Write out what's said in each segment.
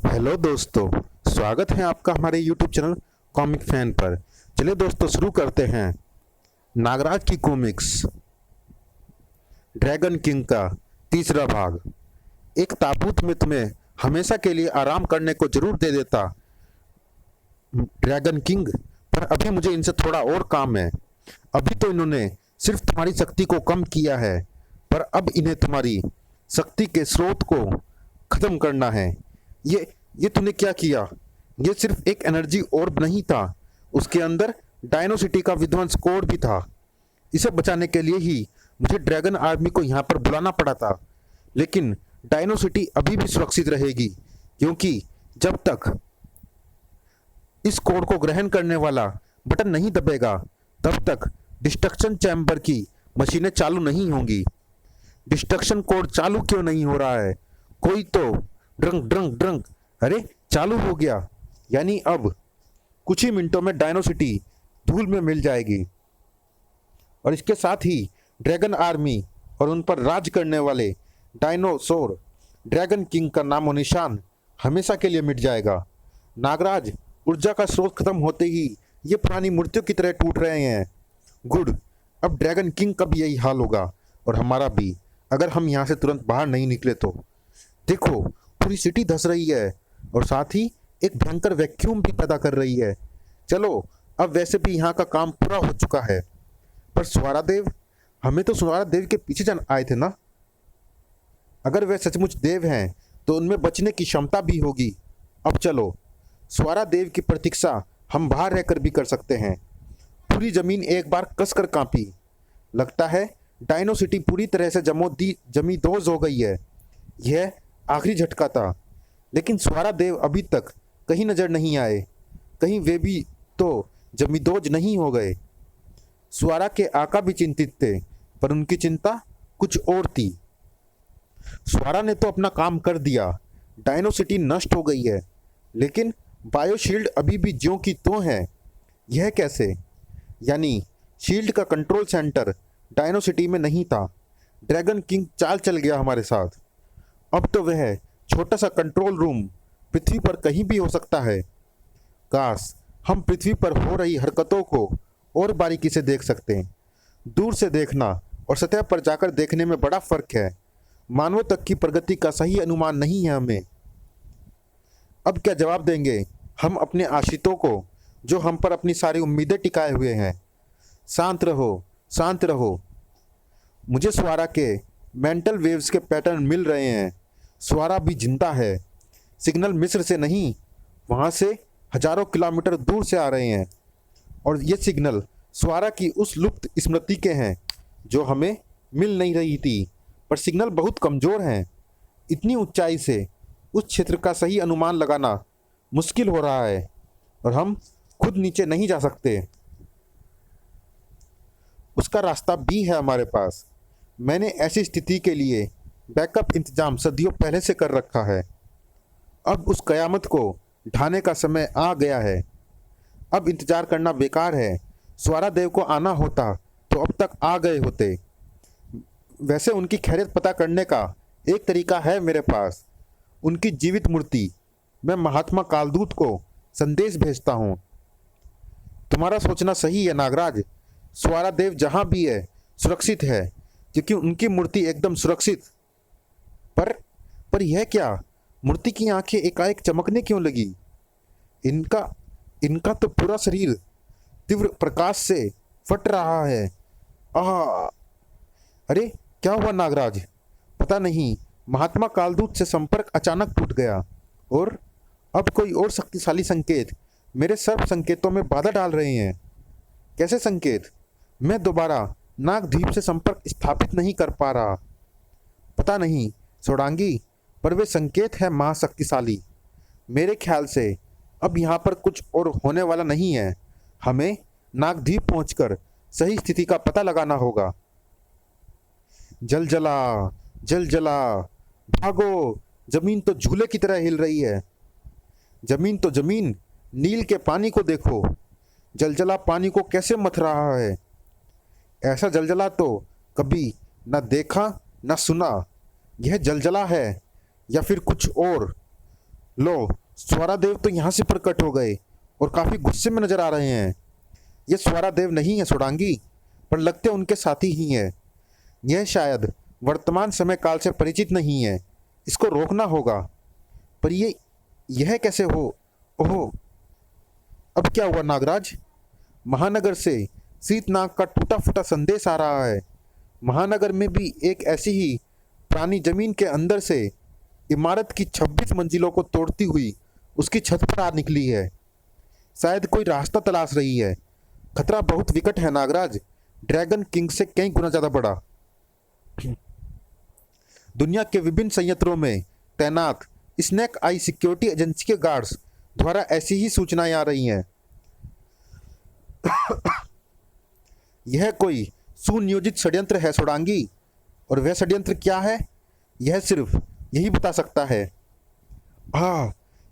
Hello दोस्तों, स्वागत है आपका हमारे यूट्यूब चैनल कॉमिक फैन पर। चलिए दोस्तों, शुरू करते हैं नागराज की कॉमिक्स ड्रैगन किंग का तीसरा भाग। एक ताबूत में तुम्हें हमेशा के लिए आराम करने को जरूर दे देता ड्रैगन किंग, पर अभी मुझे इनसे थोड़ा और काम है। अभी तो इन्होंने सिर्फ तुम्हारी शक्ति को कम किया है, पर अब इन्हें तुम्हारी शक्ति के स्रोत को खत्म करना है। ये ये तूने क्या किया? ये सिर्फ एक एनर्जी ऑर्ब नहीं था, उसके अंदर डायनो सिटी का विध्वंस कोड भी था। इसे बचाने के लिए ही मुझे ड्रैगन आर्मी को यहाँ पर बुलाना पड़ा था। लेकिन डायनो सिटी अभी भी सुरक्षित रहेगी, क्योंकि जब तक इस कोड को ग्रहण करने वाला बटन नहीं दबेगा, तब तक डिस्ट्रक्शन चैम्बर की मशीनें चालू नहीं होंगी। डिस्ट्रक्शन कोड चालू क्यों नहीं हो रहा है? कोई तो ड्रंक ड्रंक ड्रंक। अरे, चालू हो गया। यानी अब कुछ ही मिनटों में डायनो सिटी धूल में मिल जाएगी, और इसके साथ ही ड्रैगन आर्मी और उन पर राज करने वाले डायनासोर ड्रैगन किंग का नामो निशान हमेशा के लिए मिट जाएगा। नागराज, ऊर्जा का स्रोत खत्म होते ही ये पुरानी मूर्तियों की तरह टूट रहे हैं। गुड, अब ड्रैगन किंग का भी यही हाल होगा, और हमारा भी, अगर हम यहाँ से तुरंत बाहर नहीं निकले तो। देखो, पूरी सिटी धंस रही है, और साथ ही एक भयंकर वैक्यूम भी पैदा कर रही है। चलो, अब वैसे भी यहाँ का काम पूरा हो चुका है, पर स्वारा देव, हमें तो स्वारा देव के पीछे जान आए थे ना। अगर वे सचमुच देव हैं तो उनमें बचने की क्षमता भी होगी। अब चलो, स्वारा देव की प्रतीक्षा हम बाहर रहकर भी कर सकते हैं। पूरी जमीन एक बार कसकर कांपी। लगता है डायनो सिटी पूरी तरह से जमींदोज हो गई है। यह आखिरी झटका था, लेकिन स्वारा देव अभी तक कहीं नजर नहीं आए। कहीं वे भी तो जमींदोज नहीं हो गए। स्वारा के आका भी चिंतित थे, पर उनकी चिंता कुछ और थी। स्वारा ने तो अपना काम कर दिया, डायनो सिटी नष्ट हो गई है, लेकिन बायोशील्ड अभी भी ज्यों की त्यों है। यह कैसे? यानी शील्ड का कंट्रोल सेंटर डायनो सिटी में नहीं था। ड्रैगन किंग चाल चल गया हमारे साथ। अब तो वह छोटा सा कंट्रोल रूम पृथ्वी पर कहीं भी हो सकता है। काश हम पृथ्वी पर हो रही हरकतों को और बारीकी से देख सकते हैं। दूर से देखना और सतह पर जाकर देखने में बड़ा फर्क है। मानव तक की प्रगति का सही अनुमान नहीं है हमें। अब क्या जवाब देंगे हम अपने आश्रितों को, जो हम पर अपनी सारी उम्मीदें टिकाए हुए हैं? शांत रहो, शांत रहो। मुझे स्वारा के मेंटल वेव्स के पैटर्न मिल रहे हैं। स्वारा भी जिंदा है। सिग्नल मिस्र से नहीं, वहाँ से हजारों किलोमीटर दूर से आ रहे हैं, और ये सिग्नल स्वारा की उस लुप्त स्मृति के हैं जो हमें मिल नहीं रही थी। पर सिग्नल बहुत कमज़ोर हैं। इतनी ऊंचाई से उस क्षेत्र का सही अनुमान लगाना मुश्किल हो रहा है, और हम खुद नीचे नहीं जा सकते। उसका रास्ता भी है हमारे पास। मैंने ऐसी स्थिति के लिए बैकअप इंतजाम सदियों पहले से कर रखा है। अब उस कयामत को ढाने का समय आ गया है। अब इंतजार करना बेकार है। स्वारा देव को आना होता तो अब तक आ गए होते। वैसे उनकी खैरियत पता करने का एक तरीका है मेरे पास। उनकी जीवित मूर्ति, मैं महात्मा कालदूत को संदेश भेजता हूँ। तुम्हारा सोचना सही है नागराज। स्वारा देव जहाँ भी है सुरक्षित है, क्योंकि उनकी मूर्ति एकदम सुरक्षित। पर पर यह क्या? मूर्ति की आंखें एकाएक चमकने क्यों लगी? इनका इनका तो पूरा शरीर तीव्र प्रकाश से फट रहा है। आह! अरे, क्या हुआ नागराज? पता नहीं, महात्मा कालदूत से संपर्क अचानक टूट गया, और अब कोई और शक्तिशाली संकेत मेरे सर्व संकेतों में बाधा डाल रहे हैं। कैसे संकेत? मैं दोबारा नागद्वीप से संपर्क स्थापित नहीं कर पा रहा। पता नहीं सोडांगी, पर वे संकेत है महाशक्तिशाली। मेरे ख्याल से अब यहाँ पर कुछ और होने वाला नहीं है। हमें नागद्वीप पहुंचकर सही स्थिति का पता लगाना होगा। जल जला, जल जला, भागो! जमीन तो झूले की तरह हिल रही है। जमीन तो जमीन, नील के पानी को देखो। जलजला पानी को कैसे मथ रहा है। ऐसा जलजला तो कभी न देखा न सुना। यह जलजला है या फिर कुछ और? लो, स्वरादेव तो यहाँ से प्रकट हो गए और काफी गुस्से में नजर आ रहे हैं। ये स्वरादेव नहीं है सोडांगी, पर लगते उनके साथी ही हैं। यह शायद वर्तमान समय काल से परिचित नहीं है, इसको रोकना होगा। पर यह कैसे हो? ओह, अब क्या हुआ नागराज? महानगर से शीतनाग का टूटा फूटा संदेश आ रहा है। महानगर में भी एक ऐसी ही प्राणी जमीन के अंदर से इमारत की 26 मंजिलों को तोड़ती हुई उसकी छत पर आ निकली है। शायद कोई रास्ता तलाश रही है। खतरा बहुत विकट है नागराज, ड्रैगन किंग से कई गुना ज्यादा बड़ा। दुनिया के विभिन्न संयंत्रों में तैनात स्नेक आई सिक्योरिटी एजेंसी के गार्ड्स द्वारा ऐसी ही सूचनाएं आ रही हैं। यह कोई सुनियोजित षड्यंत्र है सोडांगी, और वह षड्यंत्र क्या है यह सिर्फ यही बता सकता है।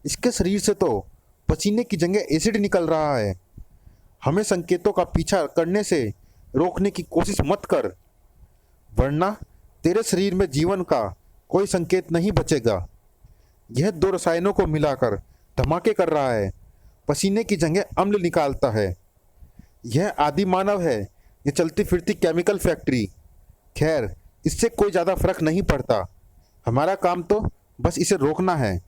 इसके शरीर से तो पसीने की जगह एसिड निकल रहा है। हमें संकेतों का पीछा करने से रोकने की कोशिश मत कर, वरना तेरे शरीर में जीवन का कोई संकेत नहीं बचेगा। यह दो रसायनों को मिलाकर धमाके कर रहा है, पसीने की जगह अम्ल निकालता है। यह आदि मानव है, यह चलती फिरती केमिकल फैक्ट्री। खैर, इससे कोई ज़्यादा फर्क नहीं पड़ता। हमारा काम तो बस इसे रोकना है,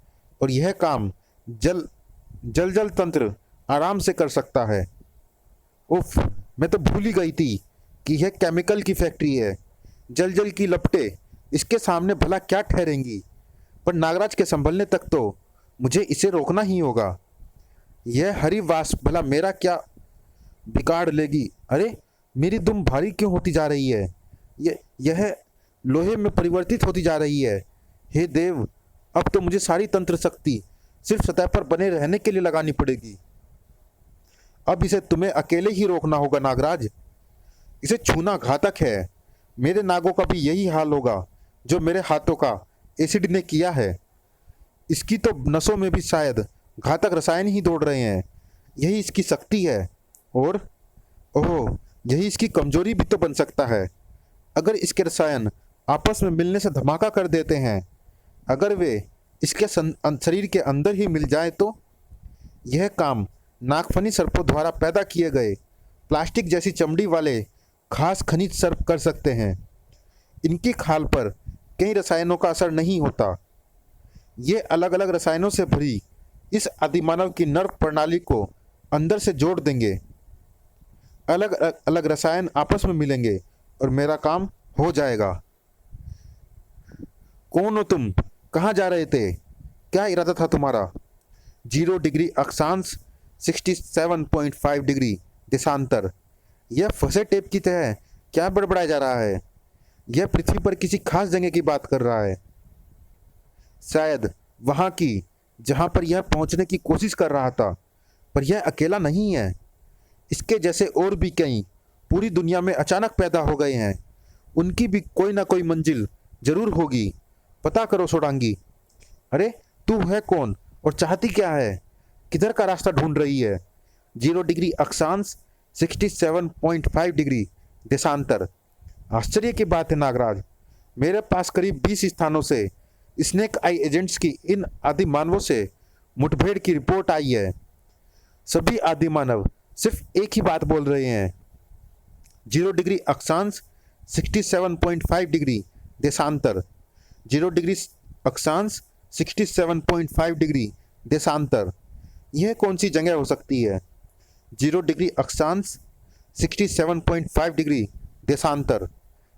और यह काम जल तंत्र आराम से कर सकता है। उफ, मैं तो भूल ही गई थी कि यह केमिकल की फैक्ट्री है। जल की लपटें इसके सामने भला क्या ठहरेंगी। पर नागराज के संभलने तक तो मुझे इसे रोकना ही होगा। यह हरी वाष्प भला मेरा क्या बिगाड़ लेगी। अरे, मेरी दुम भारी क्यों होती जा रही है? यह लोहे में परिवर्तित होती जा रही है। हे देव, अब तो मुझे सारी तंत्र शक्ति सिर्फ सतह पर बने रहने के लिए लगानी पड़ेगी। अब इसे तुम्हें अकेले ही रोकना होगा नागराज। इसे छूना घातक है। मेरे नागों का भी यही हाल होगा जो मेरे हाथों का एसिड ने किया है। इसकी तो नसों में भी शायद घातक रसायन ही दौड़ रहे हैं। यही इसकी शक्ति है, और ओह, यही इसकी कमजोरी भी तो बन सकता है। अगर इसके रसायन आपस में मिलने से धमाका कर देते हैं, अगर वे इसके शरीर के अंदर ही मिल जाए तो यह काम नागफनी सर्पों द्वारा पैदा किए गए प्लास्टिक जैसी चमड़ी वाले खास खनिज सर्प कर सकते हैं। इनकी खाल पर कई रसायनों का असर नहीं होता। ये अलग अलग रसायनों से भरी इस आदिमानव की नर्क प्रणाली को अंदर से जोड़ देंगे। अलग अलग रसायन आपस में मिलेंगे और मेरा काम हो जाएगा। कौन हो तुम? कहाँ जा रहे थे? क्या इरादा था तुम्हारा? 0 डिग्री अक्षांश 67.5 डिग्री देशांतर। यह फंसे टेप की तरह क्या बड़बड़ाया जा रहा है? यह पृथ्वी पर किसी खास जगह की बात कर रहा है, शायद वहाँ की जहाँ पर यह पहुँचने की कोशिश कर रहा था। पर यह अकेला नहीं है। इसके जैसे और भी कई पूरी दुनिया में अचानक पैदा हो गए हैं। उनकी भी कोई ना कोई मंजिल जरूर होगी। पता करो सोडांगी। अरे, तू है कौन और चाहती क्या है? किधर का रास्ता ढूंढ रही है? 0 डिग्री अक्षांश 67.5 डिग्री देशांतर। आश्चर्य की बात है नागराज, मेरे पास करीब 20 स्थानों से स्नेक आई एजेंट्स की इन आदि मानवों से मुठभेड़ की रिपोर्ट आई है। सभी आदि मानव सिर्फ एक ही बात बोल रहे हैं। 0 डिग्री अक्षांश 67.5 डिग्री देशांतर। 0 डिग्री अक्षांश 67.5 डिग्री देशांतर। यह कौन सी जगह हो सकती है? 0 डिग्री अक्षांश 67.5 डिग्री देशांतर।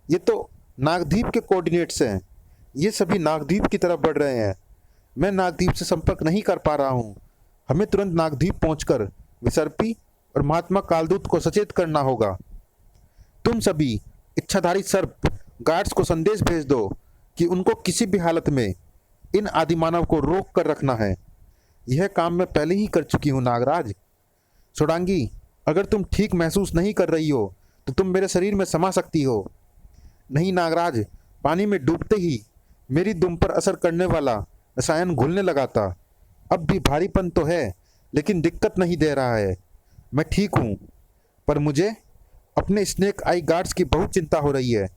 ये तो नागद्वीप के कोऑर्डिनेट्स हैं। ये सभी नागद्वीप की तरफ बढ़ रहे हैं। मैं नागद्वीप से संपर्क नहीं कर पा रहा हूँ। हमें तुरंत नागद्वीप पहुंचकर विसर्पी और महात्मा कालदूत को सचेत करना होगा। तुम सभी इच्छाधारी सर्प गार्ड्स को संदेश भेज दो कि उनको किसी भी हालत में इन आदिमानव को रोक कर रखना है। यह काम मैं पहले ही कर चुकी हूँ नागराज। सोडांगी, अगर तुम ठीक महसूस नहीं कर रही हो तो तुम मेरे शरीर में समा सकती हो। नहीं नागराज, पानी में डूबते ही मेरी दुम पर असर करने वाला रसायन घुलने लगा था। अब भी भारीपन तो है, लेकिन दिक्कत नहीं दे रहा है। मैं ठीक हूँ, पर मुझे अपने स्नेक आई गार्ड्स की बहुत चिंता हो रही है।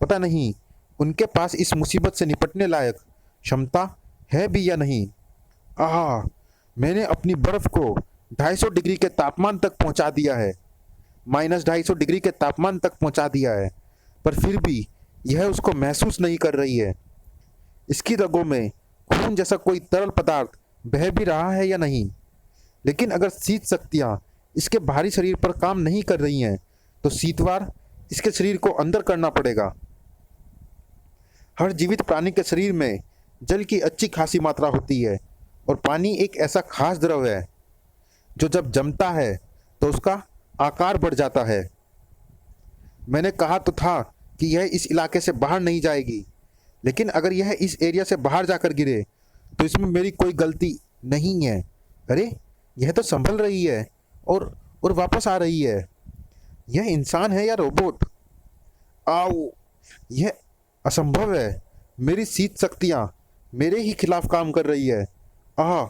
पता नहीं उनके पास इस मुसीबत से निपटने लायक क्षमता है भी या नहीं। आह, मैंने अपनी बर्फ को 250 डिग्री के तापमान तक पहुंचा दिया है, -250 डिग्री के तापमान तक पहुंचा दिया है, पर फिर भी यह उसको महसूस नहीं कर रही है। इसकी रगों में खून जैसा कोई तरल पदार्थ बह भी रहा है या नहीं। लेकिन अगर शीत शक्तियाँ इसके बाहरी शरीर पर काम नहीं कर रही हैं, तो शीतवार इसके शरीर को अंदर करना पड़ेगा। हर जीवित प्राणी के शरीर में जल की अच्छी खासी मात्रा होती है, और पानी एक ऐसा खास द्रव है जो जब जमता है तो उसका आकार बढ़ जाता है। मैंने कहा तो था कि यह इस इलाके से बाहर नहीं जाएगी, लेकिन अगर यह इस एरिया से बाहर जाकर गिरे तो इसमें मेरी कोई गलती नहीं है। अरे, यह तो संभल रही है और वापस आ रही है। यह इंसान है या रोबोट? आओ, यह असंभव है। मेरी शीत शक्तियाँ मेरे ही खिलाफ काम कर रही है। आह,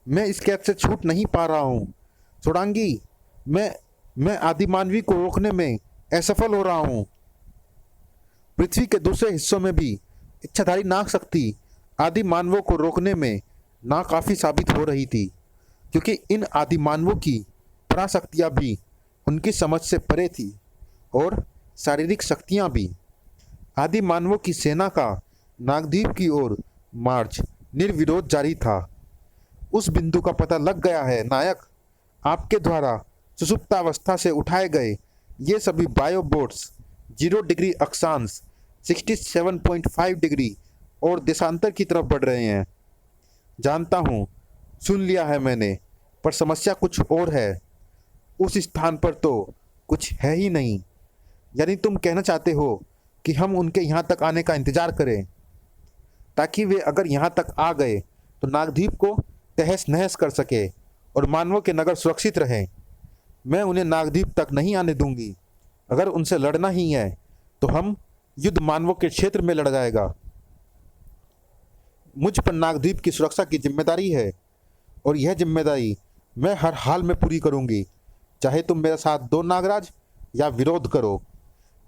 मैं इस कैद से छूट नहीं पा रहा हूँ। छोड़ांगी, मैं आदिमानवी को रोकने में असफल हो रहा हूँ। पृथ्वी के दूसरे हिस्सों में भी इच्छाधारी नाग शक्ति आदि मानवों को रोकने में नाकाफी साबित हो रही थी, क्योंकि इन आदि मानवों की पराशक्तियाँ भी उनकी समझ से परे थी, और शारीरिक शक्तियाँ भी। आदि मानवों की सेना का नागद्वीप की ओर मार्च निर्विरोध जारी था। उस बिंदु का पता लग गया है नायक। आपके द्वारा सुषुप्तावस्था से उठाए गए ये सभी बायोबोट्स 0 डिग्री अक्षांश 67.5 डिग्री और देशांतर की तरफ बढ़ रहे हैं। जानता हूँ, सुन लिया है मैंने, पर समस्या कुछ और है। उस स्थान पर तो कुछ है ही नहीं। यानी तुम कहना चाहते हो कि हम उनके यहाँ तक आने का इंतज़ार करें, ताकि वे अगर यहाँ तक आ गए तो नागद्वीप को तहस नहस कर सके और मानवों के नगर सुरक्षित रहें। मैं उन्हें नागद्वीप तक नहीं आने दूंगी। अगर उनसे लड़ना ही है तो हम युद्ध मानवों के क्षेत्र में लड़ जाएगा। मुझ पर नागद्वीप की सुरक्षा की जिम्मेदारी है, और यह जिम्मेदारी मैं हर हाल में पूरी करूंगी, चाहे तुम मेरे साथ दो नागराज या विरोध करो।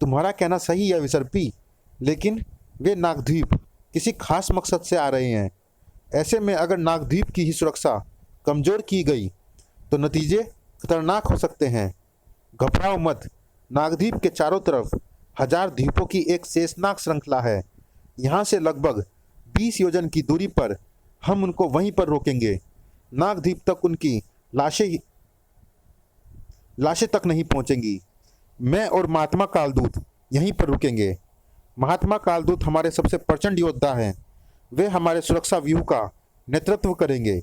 तुम्हारा कहना सही है विसर्पी, लेकिन वे नागद्वीप किसी खास मकसद से आ रहे हैं। ऐसे में अगर नागद्वीप की ही सुरक्षा कमज़ोर की गई तो नतीजे खतरनाक हो सकते हैं। घबराओ मत। नागद्वीप के चारों तरफ 1000 द्वीपों की एक शेषनाग श्रृंखला है। यहाँ से लगभग 20 योजन की दूरी पर हम उनको वहीं पर रोकेंगे। नागद्वीप तक उनकी लाशें तक नहीं पहुँचेंगी। मैं और महात्मा कालदूत यहीं पर रुकेंगे। महात्मा कालदूत हमारे सबसे प्रचंड योद्धा हैं। वे हमारे सुरक्षा व्यूह का नेतृत्व करेंगे।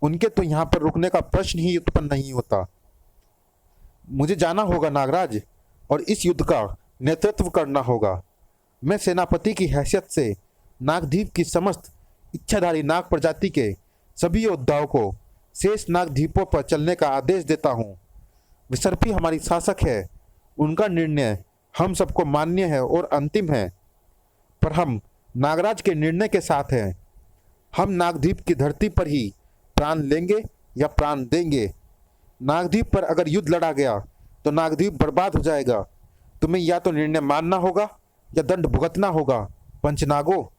उनके तो यहाँ पर रुकने का प्रश्न ही उत्पन्न नहीं होता। मुझे जाना होगा नागराज, और इस युद्ध का नेतृत्व करना होगा। मैं सेनापति की हैसियत से नागद्वीप की समस्त इच्छाधारी नाग प्रजाति के सभी योद्धाओं को शेष नागद्वीपों पर चलने का आदेश देता हूँ। विसर्पी हमारी शासक है। उनका निर्णय हम सबको मान्य है और अंतिम है, पर हम नागराज के निर्णय के साथ हैं। हम नागद्वीप की धरती पर ही प्राण लेंगे या प्राण देंगे। नागद्वीप पर अगर युद्ध लड़ा गया तो नागद्वीप बर्बाद हो जाएगा। तुम्हें या तो निर्णय मानना होगा या दंड भुगतना होगा। पंचनागो,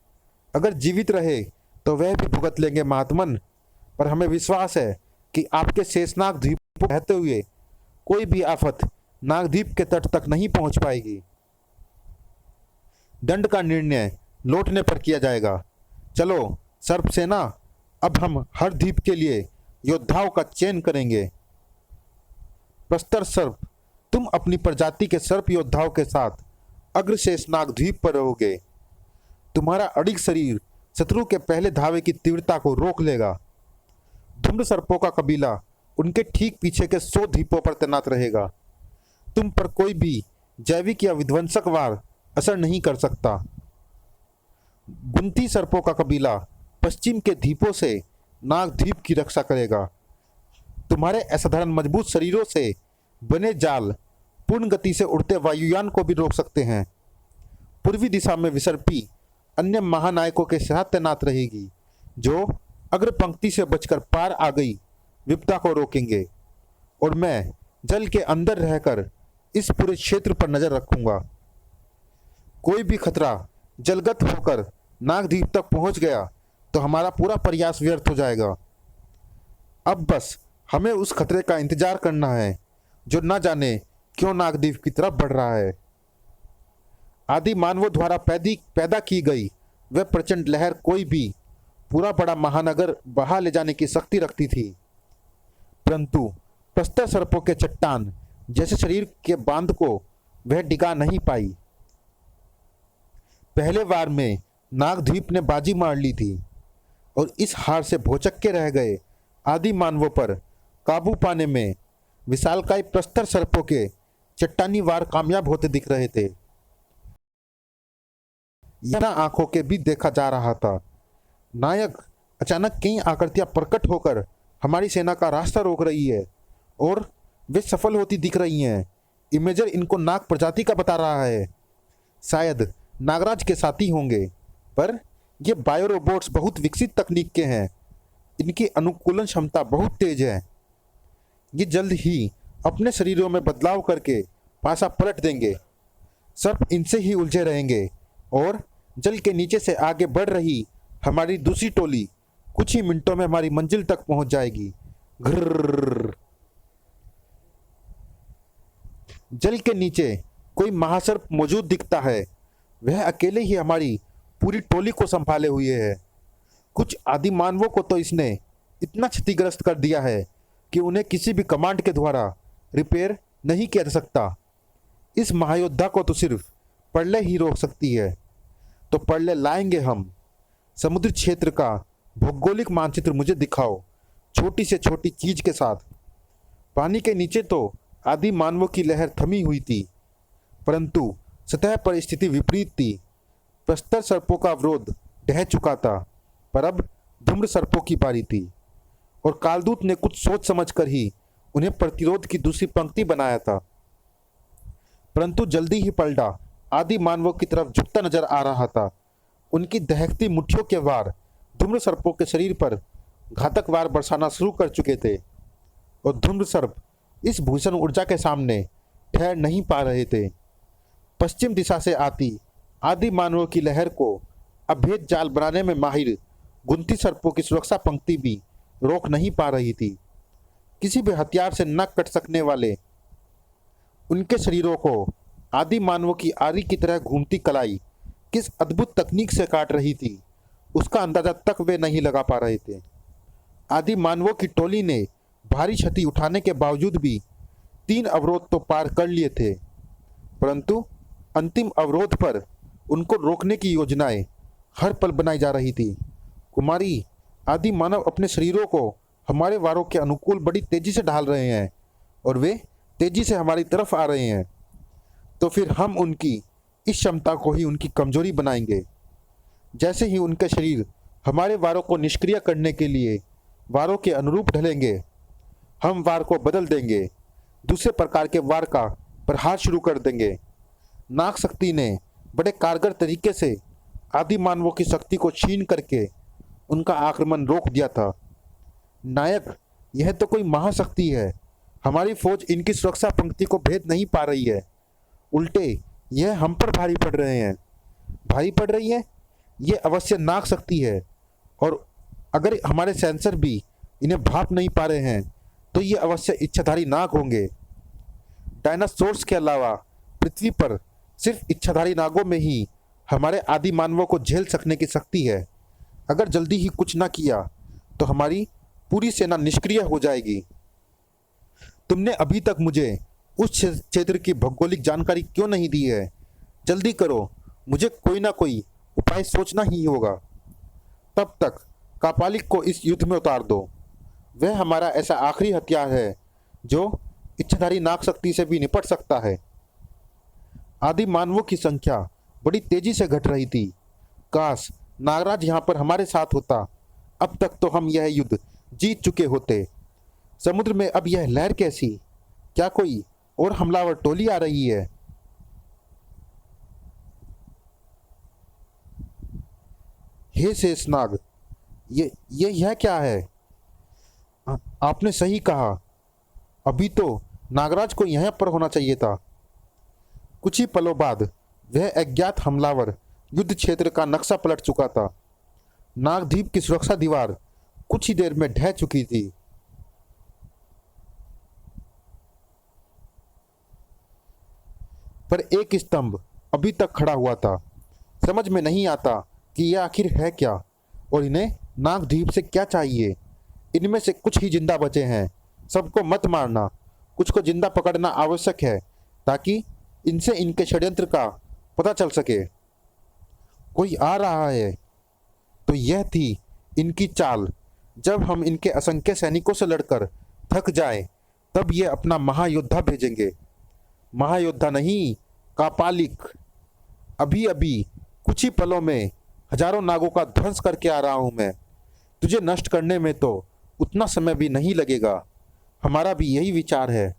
अगर जीवित रहे तो वह भी भुगत लेंगे महात्मन, पर हमें विश्वास है कि आपके शेषनाग द्वीप पर रहते हुए कोई भी आफत नागद्वीप के तट तक नहीं पहुंच पाएगी। दंड का निर्णय लौटने पर किया जाएगा। चलो सर्प सेना, अब हम हर द्वीप के लिए योद्धाओं का चयन करेंगे। प्रस्तर सर्प, तुम अपनी प्रजाति के सर्प योद्धाओं के साथ अग्रशेषनाग द्वीप पर रहोगे। तुम्हारा अडिग शरीर शत्रु के पहले धावे की तीव्रता को रोक लेगा। धूम्र सर्पों का कबीला उनके ठीक पीछे के 100 द्वीपों पर तैनात रहेगा। तुम पर कोई भी जैविक या विध्वंसक वार असर नहीं कर सकता। गुंती सर्पों का कबीला पश्चिम के द्वीपों से नागद्वीप की रक्षा करेगा। तुम्हारे असाधारण मजबूत शरीरों से बने जाल पूर्ण गति से उड़ते वायुयान को भी रोक सकते हैं। पूर्वी दिशा में विसर्पी अन्य महानायकों के साथ तैनात रहेगी, जो अग्र पंक्ति से बचकर पार आ गई विपदा को रोकेंगे। और मैं जल के अंदर रहकर इस पूरे क्षेत्र पर नजर रखूंगा। कोई भी खतरा जलगत होकर नागद्वीप तक पहुंच गया तो हमारा पूरा प्रयास व्यर्थ हो जाएगा। अब बस हमें उस खतरे का इंतजार करना है जो न जाने क्यों नागद्वीप की तरफ बढ़ रहा है। आदि मानवों द्वारा पैदा की गई वह प्रचंड लहर कोई भी पूरा बड़ा महानगर बहा ले जाने की शक्ति रखती थी, परंतु प्रस्तर सर्पों के चट्टान जैसे शरीर के बांध को वह डिगा नहीं पाई। पहले वार में नागद्वीप ने बाजी मार ली थी और इस हार से भौचक्के रह गए आदि मानवों पर काबू पाने में विशालकाय प्रस्तर सर्पों के चट्टानी वार कामयाब होते दिख रहे थे। यह आंखों के भी देखा जा रहा था। नायक अचानक कई आकृतियां प्रकट होकर हमारी सेना का रास्ता रोक रही है और वे सफल होती दिख रही हैं। इमेजर इनको नाग प्रजाति का बता रहा है। शायद नागराज के साथी होंगे, पर ये बायो रोबोट्स बहुत विकसित तकनीक के हैं। इनकी अनुकूलन क्षमता बहुत तेज है। ये जल्द ही अपने शरीरों में बदलाव करके पासा पलट देंगे। सब इनसे ही उलझे रहेंगे और जल के नीचे से आगे बढ़ रही हमारी दूसरी टोली कुछ ही मिनटों में हमारी मंजिल तक पहुंच जाएगी। घर्र। जल के नीचे कोई महासर्प मौजूद दिखता है। वह अकेले ही हमारी पूरी टोली को संभाले हुए है। कुछ आदि मानवों को तो इसने इतना क्षतिग्रस्त कर दिया है कि उन्हें किसी भी कमांड के द्वारा रिपेयर नहीं किया जा सकता। इस महायोद्धा को तो सिर्फ प्रलय ही रोक सकती है। तो प्रलय लाएंगे हम। समुद्र क्षेत्र का भौगोलिक मानचित्र मुझे दिखाओ, छोटी से छोटी चीज के साथ। पानी के नीचे तो आदि मानवों की लहर थमी हुई थी, परंतु सतह पर स्थिति विपरीत थी। प्रस्तर सर्पों का अवरोध ढह चुका था, पर अब धूम्र सर्पों की बारी थी और कालदूत ने कुछ सोच समझकर ही उन्हें प्रतिरोध की दूसरी पंक्ति बनाया था। परंतु जल्दी ही पलटा आदि मानवों की तरफ झुकता नजर आ रहा था। उनकी दहकती मुट्ठियों के वार धूम्र सर्पों के शरीर पर घातक वार बरसाना शुरू कर चुके थे और धूम्र सर्प इस भूषण ऊर्जा के सामने ठहर नहीं पा रहे थे। पश्चिम दिशा से आती आदि मानवों की लहर को अभेद जाल बनाने में माहिर गुंती सर्पों की सुरक्षा पंक्ति भी रोक नहीं पा रही थी। किसी भी हथियार से न कट सकने वाले उनके शरीरों को आदि मानवों की आरी की तरह घूमती कलाई किस अद्भुत तकनीक से काट रही थी, उसका अंदाजा तक वे नहीं लगा पा रहे थे। आदि मानवों की टोली ने भारी क्षति उठाने के बावजूद भी 3 अवरोध तो पार कर लिए थे, परंतु अंतिम अवरोध पर उनको रोकने की योजनाएं हर पल बनाई जा रही थी। कुमारी, आदि मानव अपने शरीरों को हमारे वारों के अनुकूल बड़ी तेजी से ढाल रहे हैं और वे तेजी से हमारी तरफ आ रहे हैं। तो फिर हम उनकी इस क्षमता को ही उनकी कमजोरी बनाएंगे। जैसे ही उनके शरीर हमारे वारों को निष्क्रिय करने के लिए वारों के अनुरूप ढलेंगे, हम वार को बदल देंगे, दूसरे प्रकार के वार का प्रहार शुरू कर देंगे। नाग शक्ति ने बड़े कारगर तरीके से आदि मानवों की शक्ति को छीन करके उनका आक्रमण रोक दिया था। नायक, यह तो कोई महाशक्ति है। हमारी फौज इनकी सुरक्षा पंक्ति को भेद नहीं पा रही है, उल्टे यह हम पर भारी पड़ रहे हैं। भारी पड़ रही है? ये अवश्य नाग शक्ति है, और अगर हमारे सेंसर भी इन्हें भाप नहीं पा रहे हैं तो ये अवश्य इच्छाधारी नाग होंगे। डायनासोर्स के अलावा पृथ्वी पर सिर्फ इच्छाधारी नागों में ही हमारे आदि मानवों को झेल सकने की शक्ति है। अगर जल्दी ही कुछ ना किया तो हमारी पूरी सेना निष्क्रिय हो जाएगी। तुमने अभी तक मुझे उस क्षेत्र की भौगोलिक जानकारी क्यों नहीं दी है? जल्दी करो, मुझे कोई ना कोई उपाय सोचना ही होगा। तब तक कापालिक को इस युद्ध में उतार दो। वह हमारा ऐसा आखिरी हथियार है जो इच्छाधारी नाग शक्ति से भी निपट सकता है। आदि मानवों की संख्या बड़ी तेजी से घट रही थी। काश नागराज यहाँ पर हमारे साथ होता, अब तक तो हम यह युद्ध जीत चुके होते। समुद्र में अब यह लहर कैसी? क्या कोई और हमलावर टोली आ रही है? हे शेषनाग, ये यह क्या है? आपने सही कहा, अभी तो नागराज को यहाँ पर होना चाहिए था। कुछ ही पलों बाद वह अज्ञात हमलावर युद्ध क्षेत्र का नक्शा पलट चुका था। नागद्वीप की सुरक्षा दीवार कुछ ही देर में ढह चुकी थी। पर एक स्तंभ अभी तक खड़ा हुआ था। समझ में नहीं आता कि यह आखिर है क्या और इन्हें नागद्वीप से क्या चाहिए। इनमें से कुछ ही जिंदा बचे हैं। सबको मत मारना, कुछ को जिंदा पकड़ना आवश्यक है ताकि इनसे इनके षड्यंत्र का पता चल सके। कोई आ रहा है। तो यह थी इनकी चाल। जब हम इनके असंख्य सैनिकों से लड़कर थक जाएं, तब ये अपना महायोद्धा भेजेंगे। महायोद्धा नहीं, कापालिक। अभी अभी कुछ ही पलों में हजारों नागों का ध्वंस करके आ रहा हूं मैं। तुझे नष्ट करने में तो उतना समय भी नहीं लगेगा। हमारा भी यही विचार है।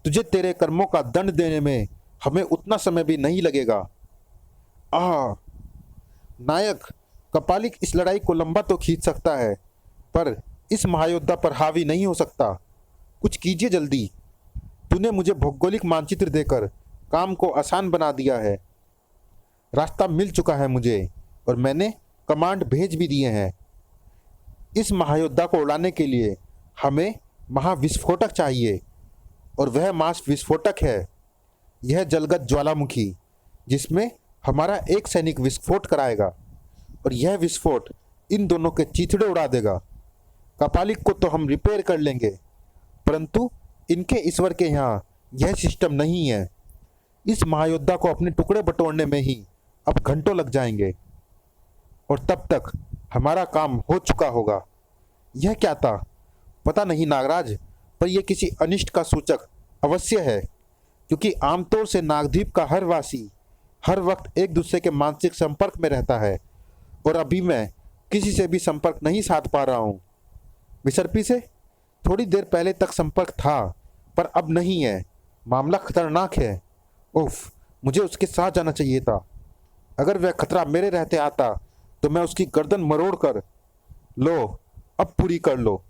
तुझे तेरे कर्मों का दंड देने में हमें उतना समय भी नहीं लगेगा। आह नायक, कपालिक इस लड़ाई को लंबा तो खींच सकता है, पर इस महायोद्धा पर हावी नहीं हो सकता। कुछ कीजिए जल्दी। तूने मुझे भौगोलिक मानचित्र देकर काम को आसान बना दिया है। रास्ता मिल चुका है मुझे और मैंने कमांड भेज भी दिए हैं। इस महायोद्धा को उड़ाने के लिए हमें महाविस्फोटक चाहिए और वह मास विस्फोटक है यह जलगत ज्वालामुखी, जिसमें हमारा एक सैनिक विस्फोट कराएगा और यह विस्फोट इन दोनों के चीथड़े उड़ा देगा। कपालिक को तो हम रिपेयर कर लेंगे, परंतु इनके ईश्वर के यहाँ यह सिस्टम नहीं है। इस महायोद्धा को अपने टुकड़े बटोरने में ही अब घंटों लग जाएंगे और तब तक हमारा काम हो चुका होगा। यह क्या था पता नहीं नागराज, पर यह किसी अनिष्ट का सूचक अवश्य है, क्योंकि आमतौर से नागद्वीप का हर वासी हर वक्त एक दूसरे के मानसिक संपर्क में रहता है और अभी मैं किसी से भी संपर्क नहीं साध पा रहा हूँ। विसर्पी से थोड़ी देर पहले तक संपर्क था, पर अब नहीं है। मामला खतरनाक है। उफ, मुझे उसके साथ जाना चाहिए था। अगर वह खतरा मेरे रहते आता तो मैं उसकी गर्दन मरोड़ कर, लो अब पूरी कर लो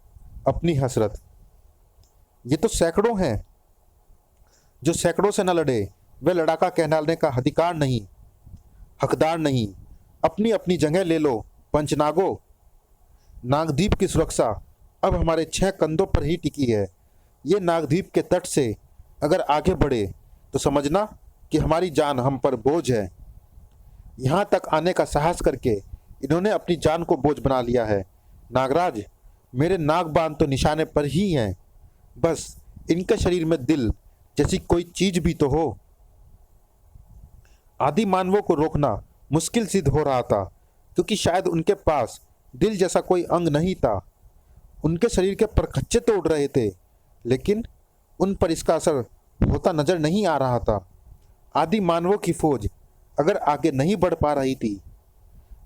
अपनी हसरत। ये तो सैकड़ों हैं। जो सैकड़ों से न लड़े वह लड़ाका कहलाने का अधिकार नहीं, हकदार नहीं। अपनी अपनी जगह ले लो पंचनागो। नागद्वीप की सुरक्षा अब हमारे 6 कंधों पर ही टिकी है। ये नागद्वीप के तट से अगर आगे बढ़े तो समझना कि हमारी जान हम पर बोझ है। यहाँ तक आने का साहस करके इन्होंने अपनी जान को बोझ बना लिया है। नागराज, मेरे नागबान तो निशाने पर ही हैं। बस इनके शरीर में दिल जैसी कोई चीज भी तो हो। आदि मानवों को रोकना मुश्किल सिद्ध हो रहा था, क्योंकि शायद उनके पास दिल जैसा कोई अंग नहीं था। उनके शरीर के परखच्चे तो उड़ रहे थे, लेकिन उन पर इसका असर होता नजर नहीं आ रहा था। आदि मानवों की फौज अगर आगे नहीं बढ़ पा रही थी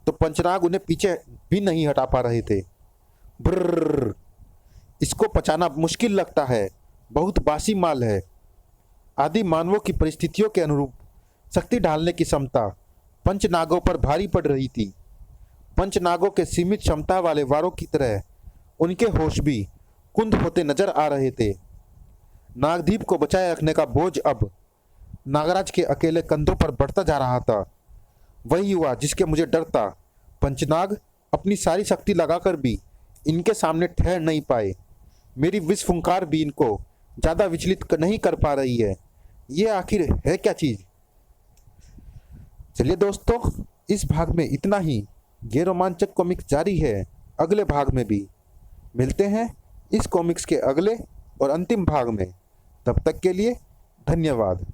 तो पंचनाग उन्हें पीछे भी नहीं हटा पा रहे थे। ब्रर, इसको पचाना मुश्किल लगता है। बहुत बासी माल है। आदि मानवों की परिस्थितियों के अनुरूप शक्ति ढालने की क्षमता पंचनागों पर भारी पड़ रही थी। पंचनागों के सीमित क्षमता वाले वारों की तरह उनके होश भी कुंद होते नजर आ रहे थे। नागद्वीप को बचाए रखने का बोझ अब नागराज के अकेले कंधों पर बढ़ता जा रहा था। वही हुआ जिसके मुझे डर था। पंचनाग अपनी सारी शक्ति लगाकर भी इनके सामने ठहर नहीं पाए। मेरी विष फुंकार भी इनको ज़्यादा विचलित नहीं कर पा रही है। ये आखिर है क्या चीज़। चलिए दोस्तों, इस भाग में इतना ही। ये रोमांचक कॉमिक्स जारी है अगले भाग में भी। मिलते हैं इस कॉमिक्स के अगले और अंतिम भाग में। तब तक के लिए धन्यवाद।